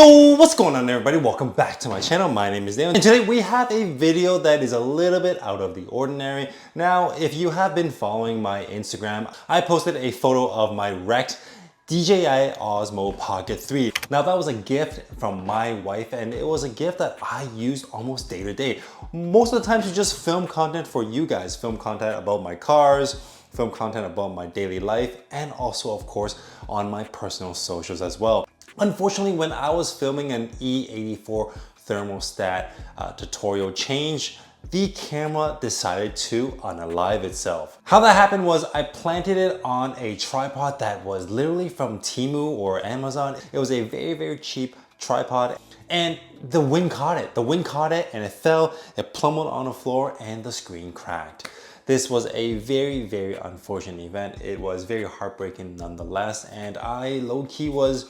Yo, what's going on everybody? Welcome back to my channel. My name is Daniel, and today we have a video that is a little bit out of the ordinary. Now, if you have been following my Instagram, I posted a photo of my wrecked Dji Osmo Pocket 3. Now that was a gift from my wife, and it was a gift that I used almost day to day. Most of the time to just film content for you guys, film content about my cars, film content about my daily life, and also of course on my personal socials as well. Unfortunately, when I was filming an E84 thermostat tutorial change, the camera decided to unalive itself. How that happened was I planted it on a tripod that was literally from Temu or Amazon. It was a very cheap tripod, and the wind caught it. The wind caught it and it fell, it plummeted on the floor, and the screen cracked. This was a very unfortunate event. It was very heartbreaking nonetheless, and I low-key was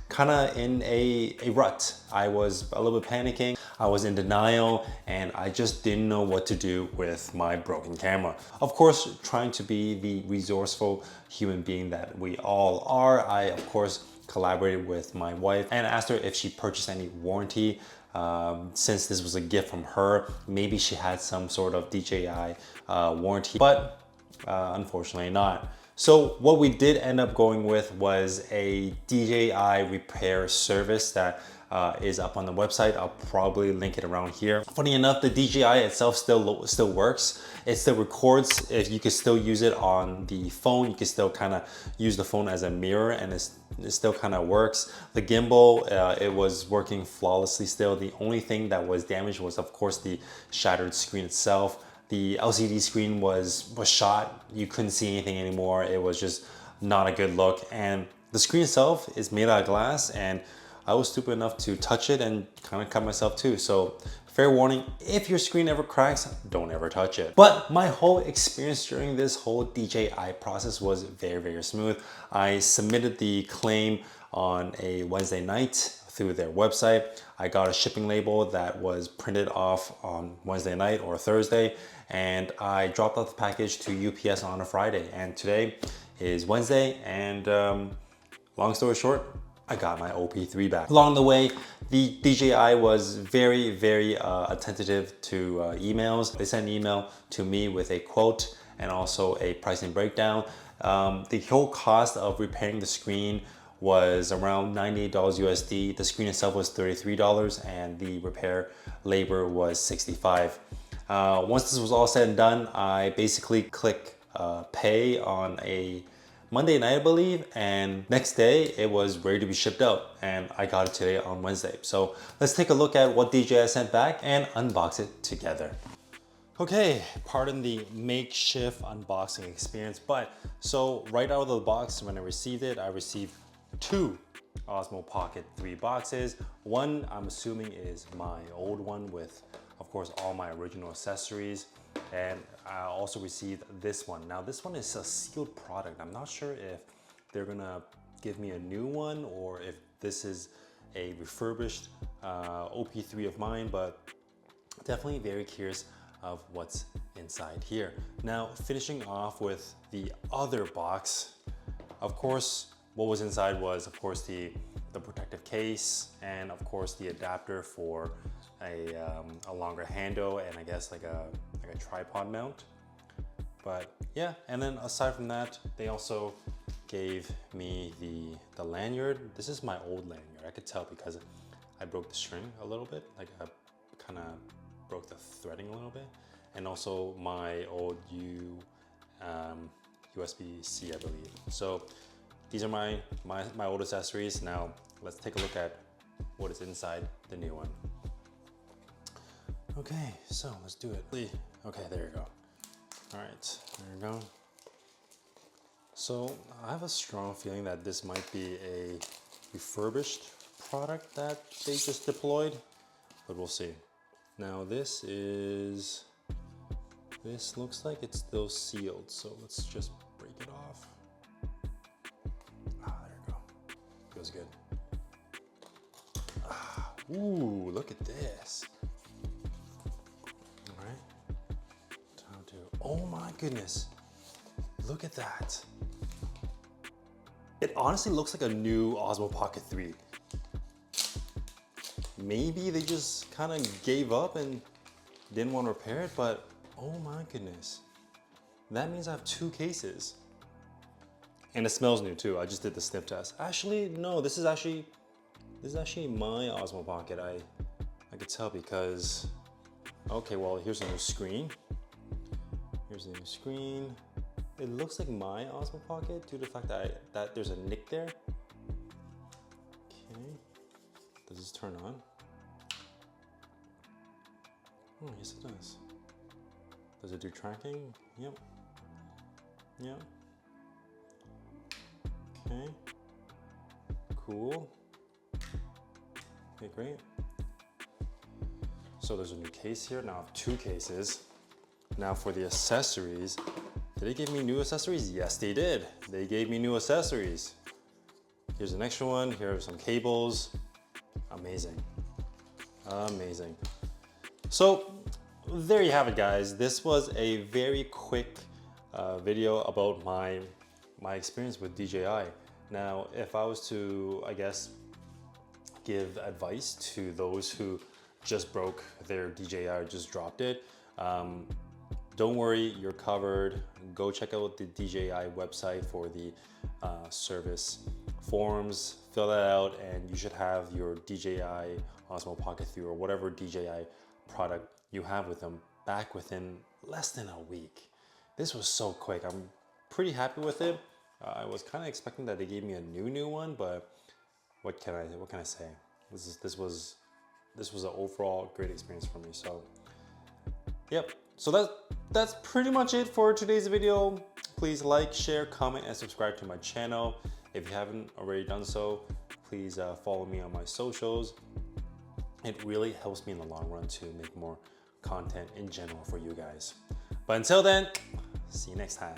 kind of in a rut. I was a little bit panicking, I was in denial, and I just didn't know what to do with my broken camera. Of course, trying to be the resourceful human being that we all are, I of course collaborated with my wife and asked her if she purchased any warranty. Since this was a gift from her, maybe she had some sort of DJI warranty, but unfortunately not. So what we did end up going with was a DJI repair service that is up on the website. I'll probably link it around here. Funny enough, the DJI itself still works. It still records. If you can still use it on the phone, you can still kind of use the phone as a mirror, and it still kind of works. The gimbal, it was working flawlessly still. The only thing that was damaged was of course the shattered screen itself. The LCD screen was shot. You couldn't see anything anymore. It was just not a good look. And the screen itself is made out of glass, and I was stupid enough to touch it and kind of cut myself too. So fair warning, if your screen ever cracks, don't ever touch it. But my whole experience during this whole DJI process was very smooth. I submitted the claim on a Wednesday night through their website. I got a shipping label that was printed off on Wednesday night or Thursday, and I dropped off the package to UPS on a Friday. And today is Wednesday, and long story short, I got my OP3 back. Along the way, the DJI was very attentive to emails. They sent an email to me with a quote and also a pricing breakdown. The whole cost of repairing the screen was around $98 USD. The screen itself was $33, and the repair labor was $65. Once this was all said and done, I basically clicked pay on a Monday night, I believe, and next day it was ready to be shipped out, and I got it today on Wednesday. So let's take a look at what DJI sent back and unbox it together. Okay, pardon the makeshift unboxing experience, but so right out of the box when I received it, I received two Osmo Pocket 3 boxes. One, I'm assuming, is my old one with, of course, all my original accessories. And I also received this one. Now this one is a sealed product. I'm not sure if they're gonna give me a new one or if this is a refurbished OP3 of mine, but definitely very curious of what's inside here. Now, finishing off with the other box, of course, what was inside was, of course, the protective case, and of course the adapter for a longer handle, and I guess like a tripod mount. But yeah, and then aside from that, they also gave me the lanyard. This is my old lanyard. I could tell because I broke the string a little bit, like I kind of broke the threading a little bit, and also my old USB-C, I believe. So these are my old accessories. Now let's take a look at what is inside the new one. Okay, so let's do it. Okay, there you go. All right, there you go. So I have a strong feeling that this might be a refurbished product that they just deployed, but we'll see. Now this looks like it's still sealed, so let's just break it off. Ah, there you go. Feels good. Ah, ooh, look at this. All right. Time to, oh my goodness. Look at that. It honestly looks like a new Osmo Pocket 3. maybe they just kind of gave up and didn't want to repair it, but oh my goodness. That means I have 2 cases. And it smells new too. I just did the sniff test. Actually, no, this is actually my Osmo Pocket. I could tell because, okay, well, here's a new screen. Here's a new screen. It looks like my Osmo Pocket due to the fact that there's a nick there. Okay, does this turn on? Oh, yes it does. Does it do tracking? Yep. Yep. Okay. Cool. Okay, great. So there's a new case here. Now I have 2 cases. Now for the accessories, did they give me new accessories? Yes, they did. They gave me new accessories. Here's an extra one. Here are some cables. Amazing. Amazing. So there you have it, guys. This was a very quick video about my experience with DJI. Now, if I was to, I guess, give advice to those who just broke their DJI or just dropped it, don't worry, you're covered. Go check out the DJI website for the service forms, fill that out, and you should have your DJI Osmo Pocket 3 or whatever DJI product you have with them back within less than a week. This was so quick. I'm pretty happy with it. I was kind of expecting that they gave me a new one, but what can I say? This was an overall great experience for me. So, yep. So that's pretty much it for today's video. Please like, share, comment, and subscribe to my channel. If you haven't already done so, please follow me on my socials. It really helps me in the long run to make more content in general for you guys. But until then, see you next time.